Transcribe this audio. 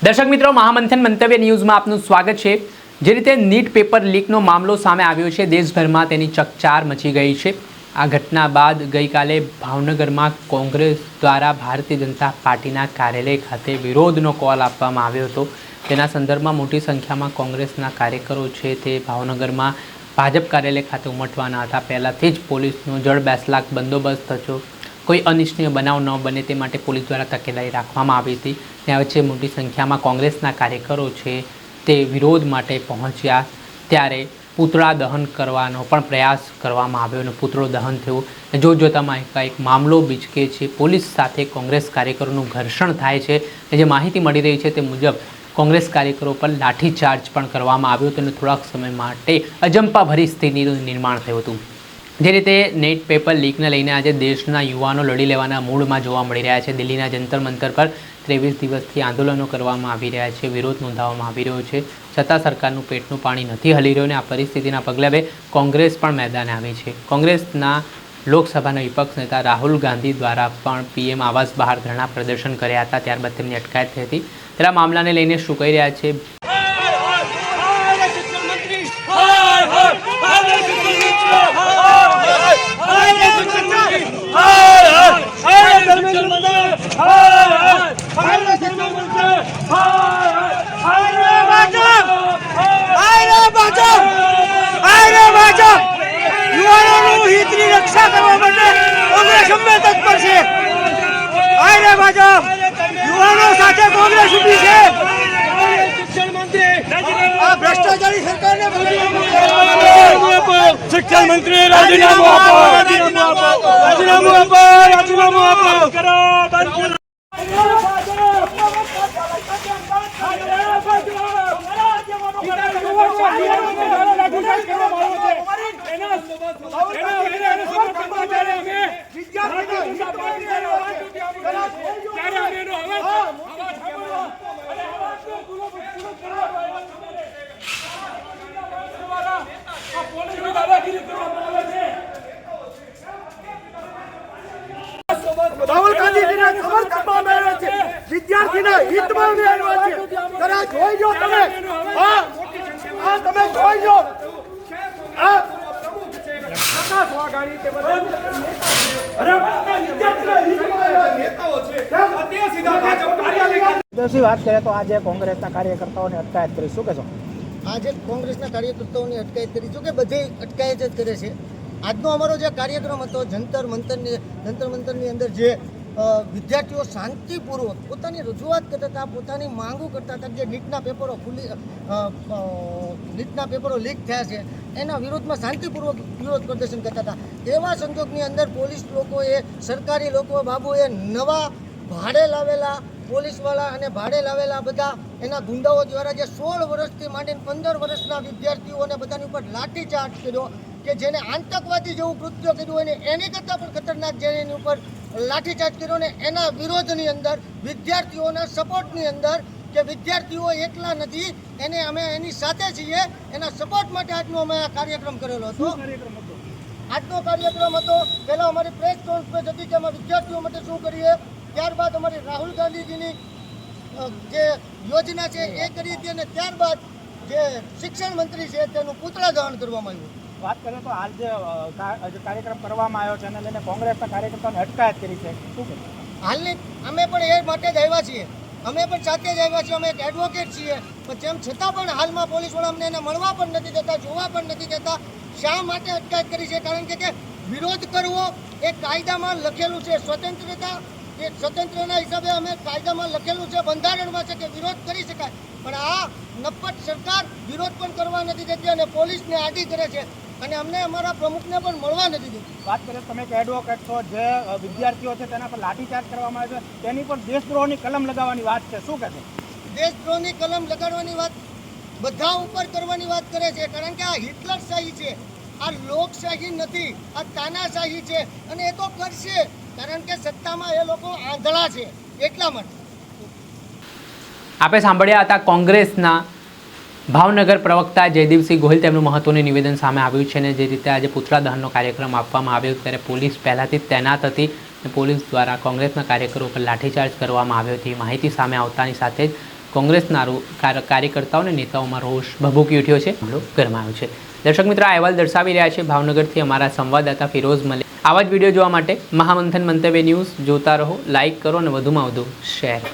દર્શક મિત્રો, મહામંથન મંતવ્ય ન્યૂઝમાં આપનું સ્વાગત છે। જે રીતે નીટ પેપર લીકનો મામલો સામે આવ્યો છે, દેશભરમાં તેની ચકચાર મચી ગઈ છે। આ ઘટના બાદ ગઈકાલે ભાવનગરમાં કોંગ્રેસ દ્વારા ભારતીય જનતા પાર્ટીના કાર્યાલય ખાતે વિરોધનો કોલ આપવામાં આવ્યો હતો। તેના સંદર્ભમાં મોટી સંખ્યામાં કોંગ્રેસના કાર્યકરો છે તે ભાવનગરમાં ભાજપ કાર્યાલય ખાતે ઉમટવાના હતા। પહેલાથી જ પોલીસનો જડબેસલાક બંદોબસ્ત હતો। कोई अनिच्छनीय बनाव न बने ते माटे पोलीस द्वारा तकेदारी राखवामां आवी हती। ने वच्चे मोटी संख्यामां कोंग्रेसना कार्यकरो छे ते विरोध माटे पहोंच्या त्यारे पूतळा दहन करवानो पण प्रयास करवामां आव्यो अने पूतळो दहन थयुं। जोतजोतामां एकाएक मामलो बीचके छे। पोलीस साथे कोंग्रेस कार्यकरोनुं घर्षण थाय छे। जे माहिती मळी रही छे ते मुजब कोंग्रेस कार्यकरो पर लाठीचार्ज पण करवामां आव्यो हतो अने थोड़ाक समय माटे अजंपाभरी स्थितिनुं निर्माण थयुं हतुं। जे रीते नेट पेपर लीक ने लईने आज देशना युवानो लड़ी लेवाना मूडमां जोवा मळी रह्या छे। दिल्लीना जंतर मंतर पर 23 दिवसथी आंदोलनो करवामां आवी रह्या छे, विरोध नोंधाववामां आवी रह्यो छे, छतां सरकारनुं पेटनुं पाणी नथी हली रह्युं। आ परिस्थितिना पगले हवे कोंग्रेस पण मैदाने आवी छे। कोंग्रेसना लोकसभाना विपक्ष नेता राहुल गांधी द्वारा पण पीएम आवास बहार धरना प्रदर्शन कर्या हता, त्यारबाद तेमनी अटकायत थई हती। त्यारा मामलाने लईने शुं कही रह्या छे? रक्षा करवा माटे कांग्रेस हमें तत्पर छे। आय रे भाजप, युवानो साथे कांग्रेस उभी छे। शिक्षण मंत्री आ भ्रष्टाचारी सरकारने शिक्षण मंत्री राजीनामું આપો, રાજીનામું આપો કરો બંધ કરો। राहुल गांधी जी ने समर्थन में આવ્યા છે, વિદ્યાર્થીના હિતમાં આવ્યા છે। જરા જોઈ જો તમે, આ તમે જોઈ જો, આ પ્રકાશ વાઘાણી તે બધા અરે વિદ્યાર્થીના હિતમાં આવ્યા નેતાઓ છે। અત્યારે સીધા ભાજપ કાર્યાલય દસી વાત કરીએ તો આજે કોંગ્રેસના કાર્યકર્તાઓને અટકાયત કરી, શું કહેશો? આજે કોંગ્રેસના કાર્યકર્તાઓની અટકાયત કરી, જો કે બધે અટકાયત જ કરે છે। આજનો અમારો જે કાર્યક્રમ હતો જંતર મંતરની અંદર જે વિદ્યાર્થીઓ શાંતિપૂર્વક પોતાની રજૂઆત કરતા હતા, પોતાની માંગો કરતા હતા, જે નીટના પેપરો લીક થયા છે એના વિરોધમાં શાંતિપૂર્વક વિરોધ પ્રદર્શન કરતા હતા। એવા સંજોગની અંદર પોલીસ લોકોએ, સરકારી લોકો બાબુએ નવા ભાડે લાવેલા પોલીસવાળા અને ભાડે લાવેલા બધા એના ગુંડાઓ દ્વારા જે 16 વર્ષથી માંડીને 15 વર્ષના વિદ્યાર્થીઓને બધાની ઉપર લાઠીચાર્જ કર્યો, કે જેને આતંકવાદી જેવું કૃત્ય કર્યું હોય ને એની કરતાં પણ ખતરનાક જેને એની ઉપર લાઠીચાર્જ કર્યો ને એના વિરોધની અંદર, વિદ્યાર્થીઓના સપોર્ટની અંદર, કે વિદ્યાર્થીઓ એકલા નથી, એને અમે એની સાથે છીએ, એના સપોર્ટ માટે આજનો અમે આ કાર્યક્રમ કરેલો હતો। આજનો કાર્યક્રમ હતો, પહેલાં અમારી પ્રેસ કોન્ફરન્સ હતી કે અમે વિદ્યાર્થીઓ માટે શું કરીએ, ત્યારબાદ અમારી રાહુલ ગાંધીજીની જે યોજના છે એ કરી હતી, અને ત્યારબાદ જે શિક્ષણ મંત્રી છે તેનું પૂતળા દહન કરવામાં આવ્યું। વાત કરીએ તો હાલ જે કાર્યક્રમ કરવામાં આવ્યો છે એને લઈને કોંગ્રેસના કાર્યકર્તાઓને અટકાયત કરી છે, શું કહે? હાલની અમે પણ એ માટે જ આવ્યા છીએ, અમે પણ સાથે જ આવ્યા છીએ, અમે એક એડવોકેટ છીએ, પણ તેમ છતાં પણ હાલમાં પોલીસવાળા અમને એને મળવા પણ નથી દેતા, જોવા પણ નથી દેતા। શા માટે અટકાયત કરી છે? કારણ કે વિરોધ કરવો એ કાયદામાં લખેલું છે, સ્વતંત્રતા એ સ્વતંત્રના હિસાબે અમે કાયદામાં લખેલું છે, બંધારણમાં છે કે વિરોધ કરી શકાય, પણ આ નપ્પટ સરકાર વિરોધ પણ કરવા નથી દેતી અને પોલીસને આડી કરે છે અને અમને અમારા પ્રમુખને પણ મળવા નથી દેતી। વાત કરીએ તમે એક એડવોકેટ છો, જે વિદ્યાર્થીઓ છે તેના પર લાઠીચાર્જ કરવામાં આવે છે, તેની પર દેશદ્રોહની કલમ લગાવવાની વાત છે, શું કહેશો? દેશદ્રોહની કલમ લગાડવાની વાત બધા ઉપર કરવાની વાત કરે છે, કારણ કે આ હિટલરશાહી છે, આ લોકશાહી નથી, આ તાનાશાહી છે, અને એ તો કરશે કારણ કે સત્તામાં એ લોકો આંધળા છે એટલા માટે। આપે સાંભળ્યા હતા કોંગ્રેસના ભાવનગર પ્રવક્તા જયદીપસિંહ ગોહિલ તેમનું મહત્વનું નિવેદન સામે આવ્યું છે અને જે રીતે આજે પુતળા દહનનો કાર્યક્રમ આપવામાં આવ્યો ત્યારે પોલીસ પહેલાથી જ તૈનાત હતી અને પોલીસ દ્વારા કોંગ્રેસના કાર્યકરો પર લાઠીચાર્જ કરવામાં આવ્યો હતી માહિતી સામે આવતાની સાથે જ કોંગ્રેસના કાર્યકર્તાઓ અને નેતાઓમાં રોષ ભભૂકી ઉઠ્યો છે, મામલો ગરમાયો છે. દર્શક મિત્રો, આ અહેવાલ દર્શાવી રહ્યા છે ભાવનગરથી અમારા સંવાદદાતા ફિરોઝ મલિક. આવા જ વિડીયો જોવા માટે મહામંથન મંતવ્ય ન્યૂઝ જોતા રહો, લાઇક કરો અને વધુમાં વધુ શેર કરો.